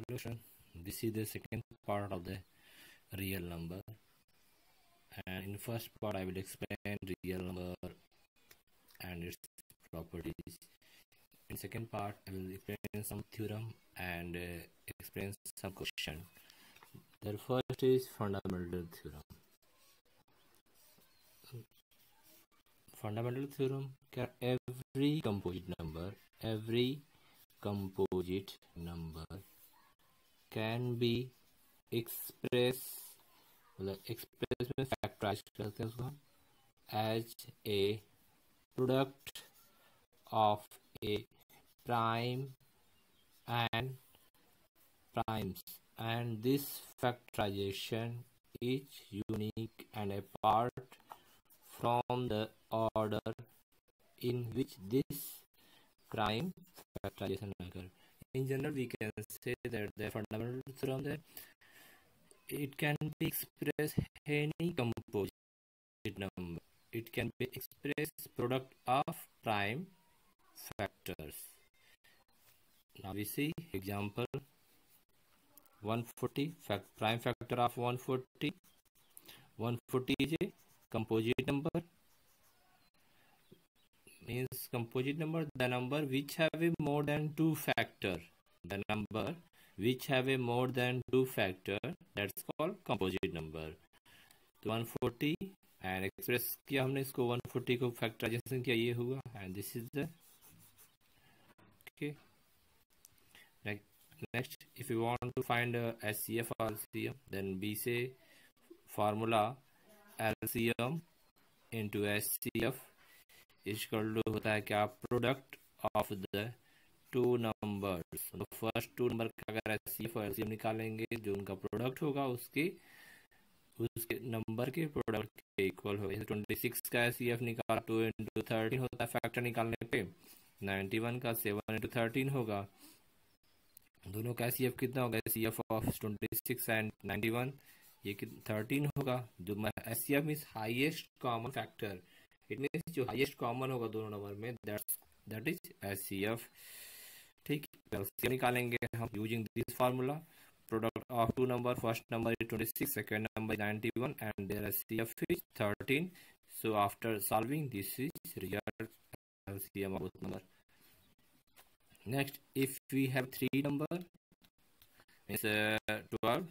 Hello student, this is the second part of the real number, and in first part I will explain real number and its properties. In second part I will explain some theorem and explain some question. The first is fundamental theorem. Fundamental theorem can every composite number can be expressed में factorise करते हैं उसको as a product of a prime and primes and this factorisation is unique and apart from the order in which this prime factorization occurs. In general, we can say that the fundamental theorem that it can be expressed any composite number. It can be expressed product of prime factors. Now we see example 140 prime factor of 140. 140 is a composite number. Means composite number, the number which have a more than two factor. The number which have a more than two factor, that's called composite number. तो 140 and express किया हमने इसको 140 को factorization किया, ये हुआ and this is the okay. Next, if you want to find SCF or LCM, then we say formula LCM into SCF equal to होता है क्या, product of the two numbers. तो फर्स्ट टू नंबर का अगर HCF और LCM निकालेंगे, जो उनका प्रोडक्ट होगा उसके नंबर के प्रोडक्ट के इक्वल होगा. 26 का एचसीएफ निकाला 2 into 13 होता है फैक्टर निकालने पे. 91 का 7 into 13 होगा. दोनों का एचसीएफ कितना होगा, एचसीएफ ऑफ 26 एंड 91 ये 13 होगा. जो HCF means highest common factor, it means जो हाईएस्ट कॉमन होगा दोनों नंबर में, दैट इज एचसीएफ. ठीक, एलसीएम निकालेंगे हम using this formula. Product of two number, first number is 26, second number 91 and their HCF is 13. So after solving this is real LCM of both number. Next, if we have three number means 12,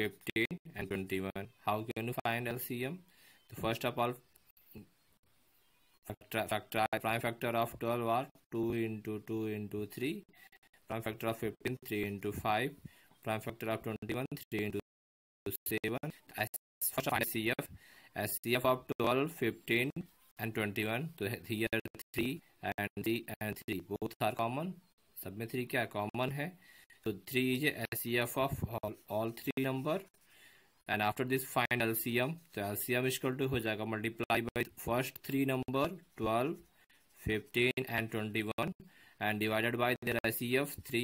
15 and 21, how can you find LCM? So first of all, prime factor of 12 are 2 into 2 into 3. Prime factor of 15 3 into 5. Prime factor of 21 3 into 7. First find SCF of 12, 15 and 21. So here 3 and 3 and 3 both are common. सब में 3 क्या common है, so 3 is SCF of all three number. And after this find LCM. So LCM is equal to हो जाएगा multiply by first three number 12, 15 and 21 and divided by their SCF 3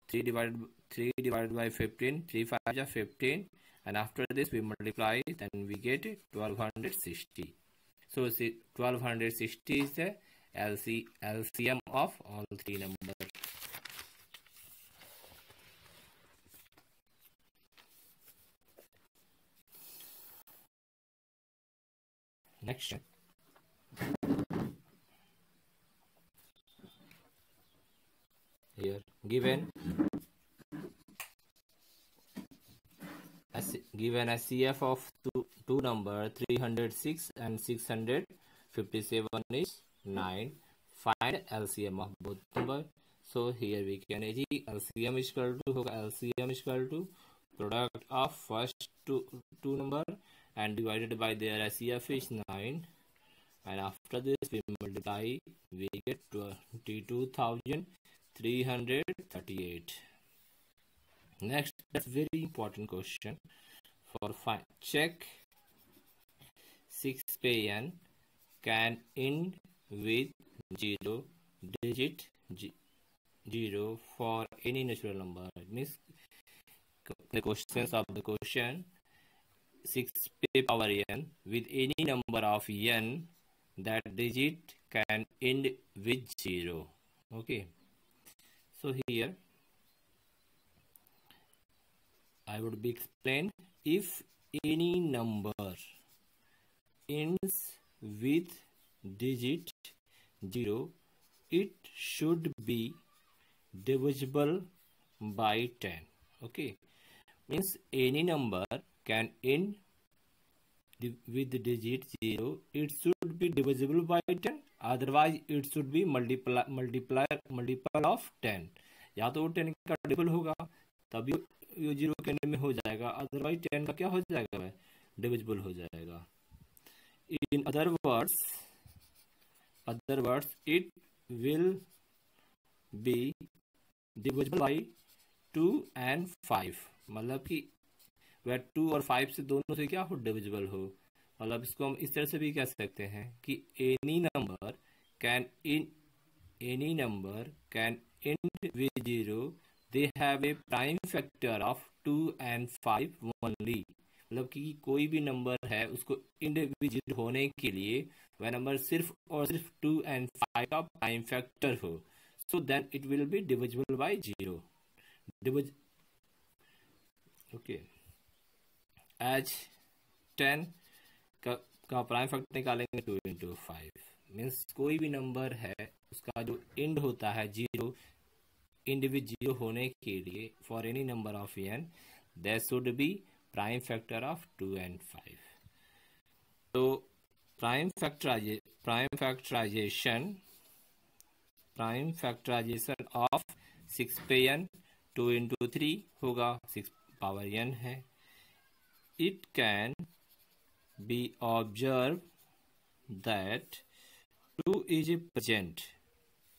divided by 15, 3 5 is 15, and after this we multiply, then we get 1260. So 1260 is the LCM of all three numbers. Next, here given SCF of two number 306 and 657 is 9. Find LCM of both number. So here we can LCM is equal to product of first two number and divided by their SCF is 9, and after this we multiply, we get 22,338. Next, that's very important question for check 6 पे n can end with 0 digit 0 for any natural number. It means the questions of the question 6 पे power n with any number of n, that digit can end with 0. Okay, so here I would be explain if any number ends with digit 0, it should be divisible by 10. Okay, means any number can end with the digit 0, it should be divisible by 10, otherwise it should be multiple of 10. या तो 10 का double होगा तभी ये 0 के and में हो जाएगा, अदरवाइज 10 का क्या हो जाएगा, डिविजिबल हो जाएगा. In other words it will be divisible by 2 and 5. मतलब कि वह 2 और 5 से दोनों से क्या हो, डिविजिबल हो. मतलब इसको हम इस तरह से भी कह सकते हैं कि any number can end with 0, they have a prime factor of 2 and 5 only. मतलब कि कोई भी नंबर है उसको इंडिविजुअल होने के लिए वह नंबर सिर्फ और सिर्फ 2 and 5 का प्राइम फैक्टर हो, so then it will be divisible by 0. Okay, as 10 का प्राइम फैक्टर निकालेंगे 2 into 5, मीन्स कोई भी नंबर है उसका जो एंड होता है 0, इंडिविजुअल होने के लिए for any number of n there should be prime factor of 2 and 5. तो prime factorization of 6 पे n 2 into 3 होगा, 6 पावर n है. It can be observed that 2 is present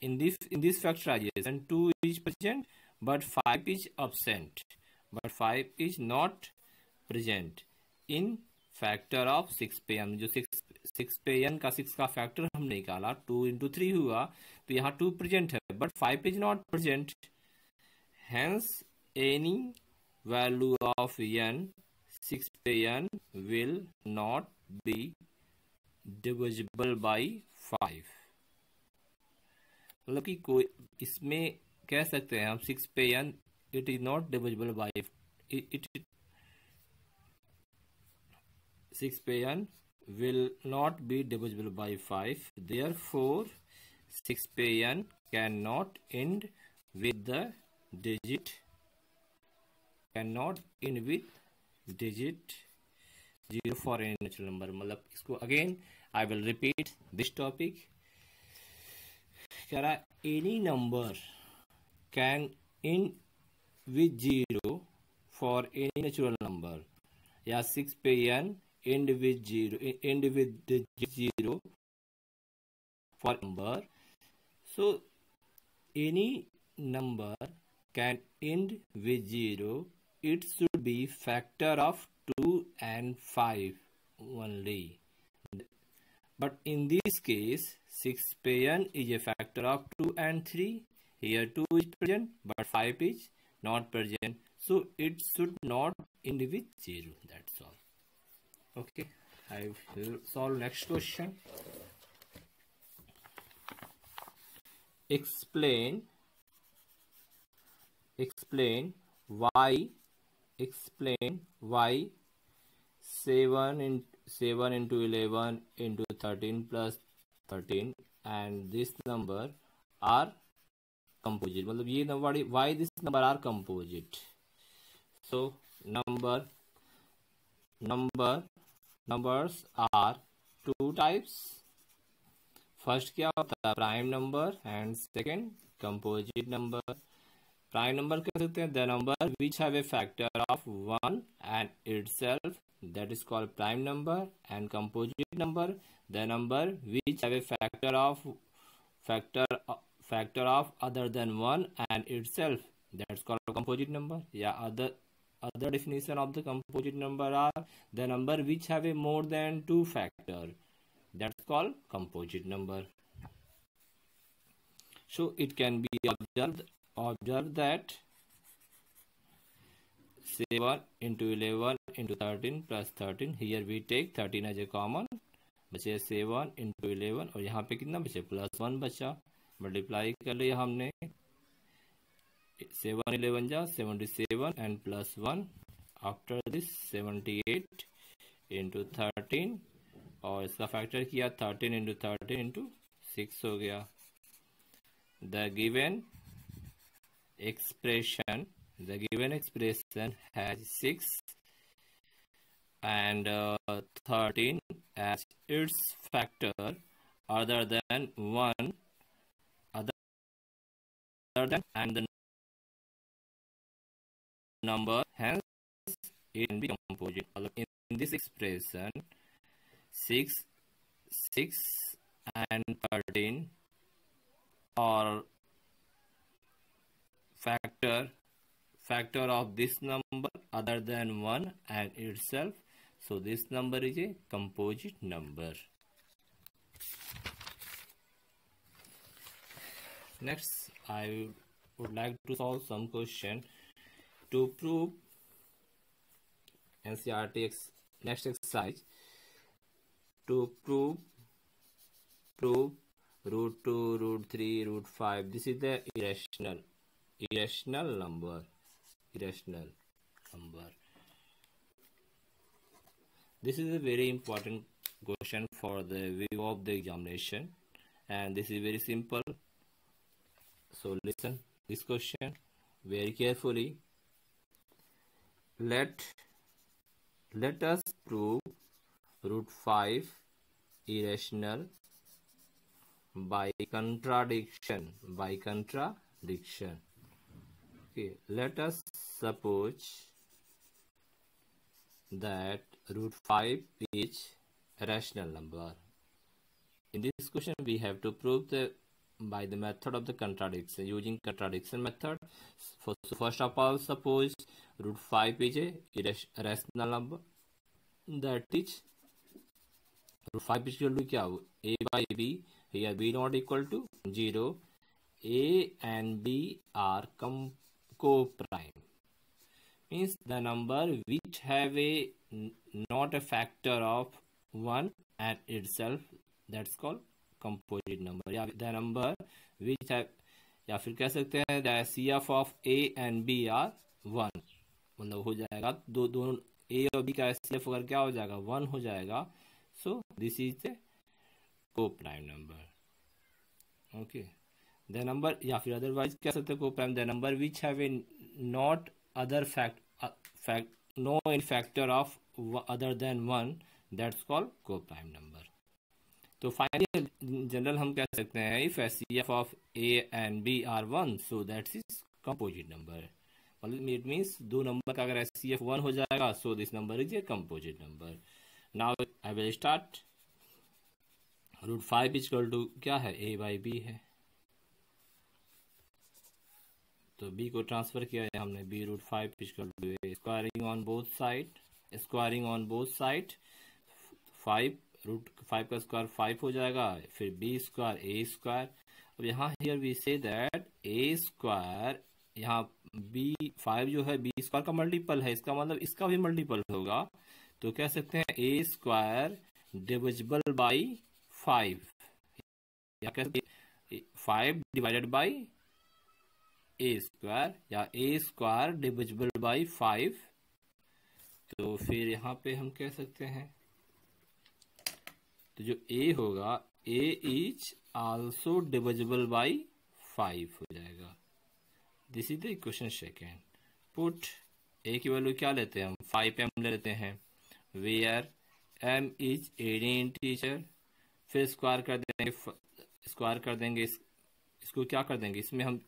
in this factorization. 2 is present but 5 is absent, but 5 is not present in factor of 6 पे n. जो 6 पे n का 6 का factor हम निकाला 2 into 3 हुआ, तो यहाँ 2 प्रेजेंट है but 5 is not present. Hence any value of n 6 पे n will not be divisible by 5. मतलब कि कोई इसमें कह सकते हैं हम 6 पे n it is not divisible by 6 पे n will not be divisible by 5. Therefore 6 पे n cannot end with the digit 0 for any natural number. मतलब इसको again I will repeat this topic. कह रहा any number can end with 0 for any natural number, या 6 पे n end with the 0 for number. So any number can end with 0, it should be factor of 2 and 5 only. But in this case 6 पे n is a factor of 2 and 3. Here 2 is present but 5 is not present, so it should not end with 0. That's all. Okay, I will solve next question. Explain why 7 into 11 into 13 plus 13 and this number are composite. मतलब ये number, why this number are composite. So numbers are two types. First क्या होता है, prime number, and second composite number. Prime number कह सकते हैं the number which have a factor of 1 and itself, that is called prime number. And composite number the number which have a factor of other than 1 and itself, that's called composite number. या other definition of the composite number are the number which have a more than 2 factor, that's called composite number. So it can be observed that 7 into 11 into 13 plus 13, here we take 13 as a common, बचे 7 into 11 और यहाँ पे कितना बचे +1 बचा, multiply कर लिया हमने 7 11 जा 77 and +1 आफ्टर दिस 78 इंटू 13 और इसका फैक्टर किया 13 इंटू 13 इंटू 6 हो गया. The given expression has 6 and 13 as its factor other than 1 and the number, hence it can be composite. In this expression 6 and 13 are factor of this number other than 1 and itself, so this number is a composite number. Next, I would like to solve some question to prove NCERT next exercise. To prove root 2, root 3, root 5. This is the irrational number. This is a very important question for the view of the examination, and this is very simple. So listen this question very carefully. Let us prove root 5 irrational by contradiction. Okay, let us suppose that root 5 is a rational number. In this question we have to prove by the method of the contradiction, using contradiction method. First of all, suppose root 5 is a rational number, that is root 5 is equal to क्या, a by b. Here b not equal to 0. A and b are co-prime, means the number which have a not a factor of 1 and itself, that's called composite number. या the number which have, या फिर कह सकते हैं the CF of A and B are 1, मतलब हो जाएगा दोनों A और B का CF अगर क्या हो जाएगा 1 हो जाएगा. So this is the co-prime number. Okay, the number, या फिर otherwise कह सकते हैं co-prime, the number which have a not other no in factor of other than 1, that's called co-prime number. तो फाइनली जनरल हम कह सकते हैं if CF of A and B are 1, so that is composite number. It means दो number का अगर CF 1 हो जाएगा, so this number is a composite number. Now I will start. root 5 is equal to क्या है, A by B है, तो B को ट्रांसफर किया है हमने, B root 5 is equal to A. Squaring on both side 5, root 5 का square 5 हो जाएगा, फिर b स्क्वायर a स्क्वायर. अब यहाँ here we say that a square, यहाँ b 5 जो है b स्क्वायर का मल्टीपल है, इसका मतलब इसका भी मल्टीपल होगा, तो कह सकते हैं a स्क्वायर डिविजिबल बाई 5, या कह सकते 5 डिवाइडेड बाई a स्क्वायर, या a स्क्वायर डिविजिबल बाई 5. तो फिर यहाँ पे हम कह सकते हैं, तो जो a होगा a is also divisible by 5 हो जाएगा. This is the equation second. Put a की वैल्यू क्या लेते हैं हम, 5m ले लेते हैं, where m is an integer. फिर स्क्वायर कर देंगे इसको क्या कर देंगे, इसमें हम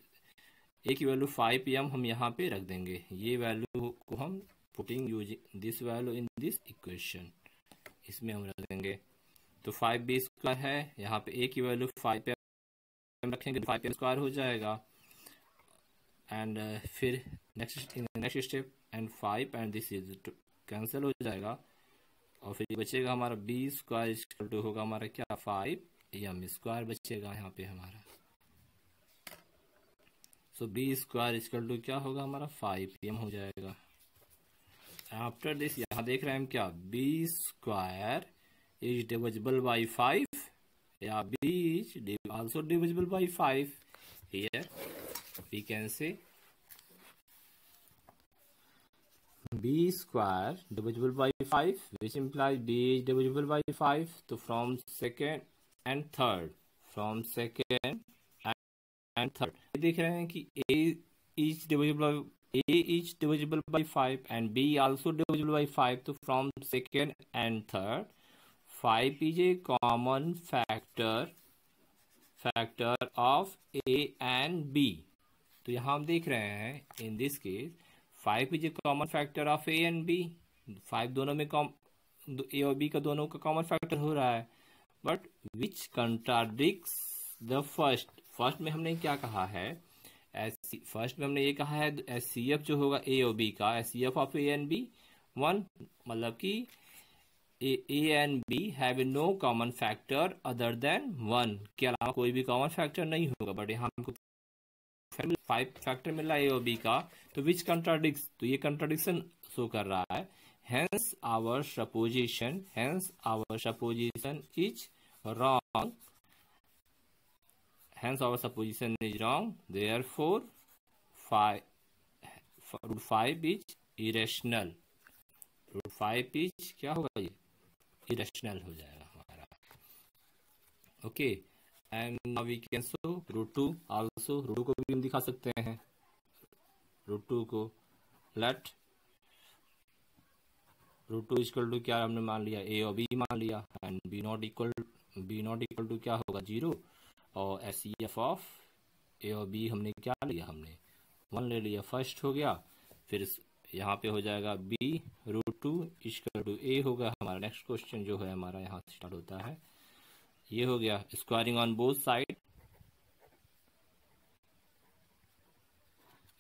a की वैल्यू 5m हम यहाँ पे रख देंगे, ये वैल्यू को हम putting using this value in this equation, इसमें हम रख देंगे. तो 5b स्क्वायर है, यहाँ पे a की वैल्यू 5 पे रखेंगे, 5 स्क्वायर हो जाएगा. एंड फिर next step and 5 and this is cancel हो जाएगा, और फिर बचेगा हमारा b स्क्वायर इक्वल टू होगा हमारा क्या 5m स्क्वायर बचेगा यहाँ पे हमारा. सो b स्क्वायर इक्वल टू क्या होगा हमारा 5m हो जाएगा. आफ्टर दिस यहाँ देख रहे हैं हम क्या, b square is divisible by 5, yeah, b is also divisible by 5. Here we can say b square divisible by 5, which implies b is divisible by 5. तो from second and third देख रहे हैं कि a is divisible by 5 and b also divisible by 5. तो from second and third 5 is a common factor of a and b. तो यहाँ हम देख रहे हैं in this case 5 is a common factor of a and b. 5 दोनों में ए और बी का दोनों का कॉमन फैक्टर हो रहा है. But which contradicts the first में हमने क्या कहा है, फर्स्ट में हमने ये कहा है एस सी एफ जो होगा ए और बी का, S C F of a and b 1, मतलब कि a and b have no common factor other than 1 के अलावा कोई भी कॉमन फैक्टर नहीं होगा. बट यहाँ हमको 5 फैक्टर मिल रहा है ए और बी का, तो विच कंट्राडिक्ट्स, तो ये कंट्राडिक्शन शो कर रहा है. Hence our supposition is wrong. Hence our supposition is wrong. Therefore, 5 is irrational. Root 5 is क्या होगा, ये irrational हो जाएगा हमारा. Okay, and now we can show root 2 also. root 2 को भी हम दिखा सकते हैं. root 2 को let root 2 इक्वल टू क्या हमने मान लिया, a और b मान लिया, and b not equal to क्या होगा 0. और S C F of a और बी हमने क्या लिया, हमने 1 ले लिया. फर्स्ट हो गया. फिर यहाँ पे हो जाएगा b रूट 2 इक्वल टू ए होगा. हमारा नेक्स्ट क्वेश्चन जो है हमारा यहाँ से स्टार्ट होता है, ये हो गया squaring on both side.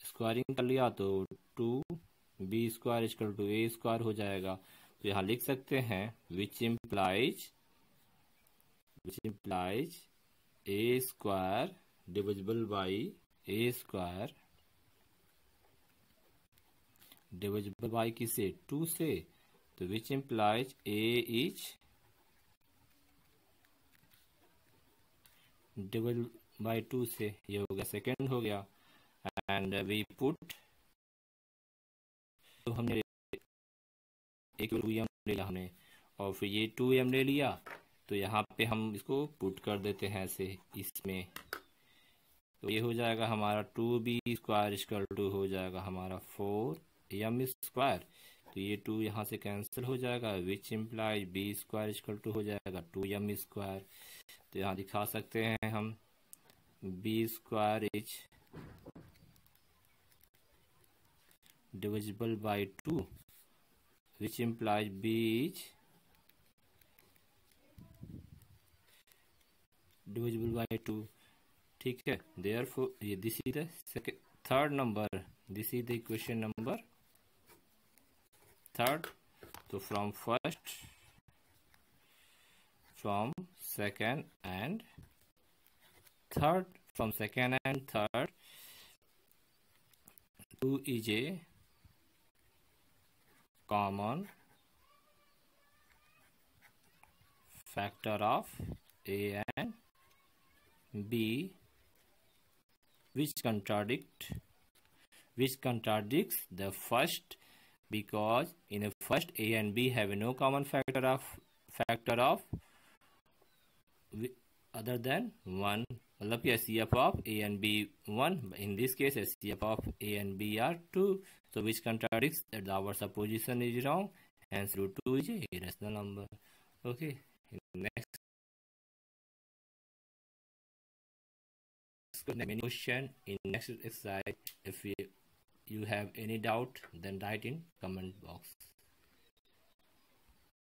Squaring कर लिया तो 2b square equal to a square हो जाएगा. तो यहाँ लिख सकते हैं which implies a square divisible by a square divisible by किसे 2 से, तो which implies a is divisible by 2 से. ये हो गया सेकेंड हो गया. एंड वी पुट, तो हमने एक 2m ले लिया हमने, और फिर ये 2m ले लिया. तो यहाँ पे हम इसको पुट कर देते हैं ऐसे इसमें. तो ये हो जाएगा हमारा 2b स्क्वायर इक्वल टू हो जाएगा हमारा 4m स्क्वायर. तो ये 2 यहाँ से कैंसिल हो जाएगा, which implies b square equal to हो जाएगा 2m स्क्वायर. तो यहाँ दिखा सकते हैं हम b square is divisible by 2 which implies b is divisible by 2. ठीक है. therefore ये this is the third number, this is the equation number 3rd. तो from second and third 2 is a common factor of a and b, which contradicts the first, because in a first a and b have no common factor of other than 1. मतलब कि SCF of a and b 1. In this case SCF of a and b are 2. So which contradicts that our supposition is wrong. Hence root 2 is a irrational number. Okay. Next question in next exercise. If you have any doubt, then write in comment box.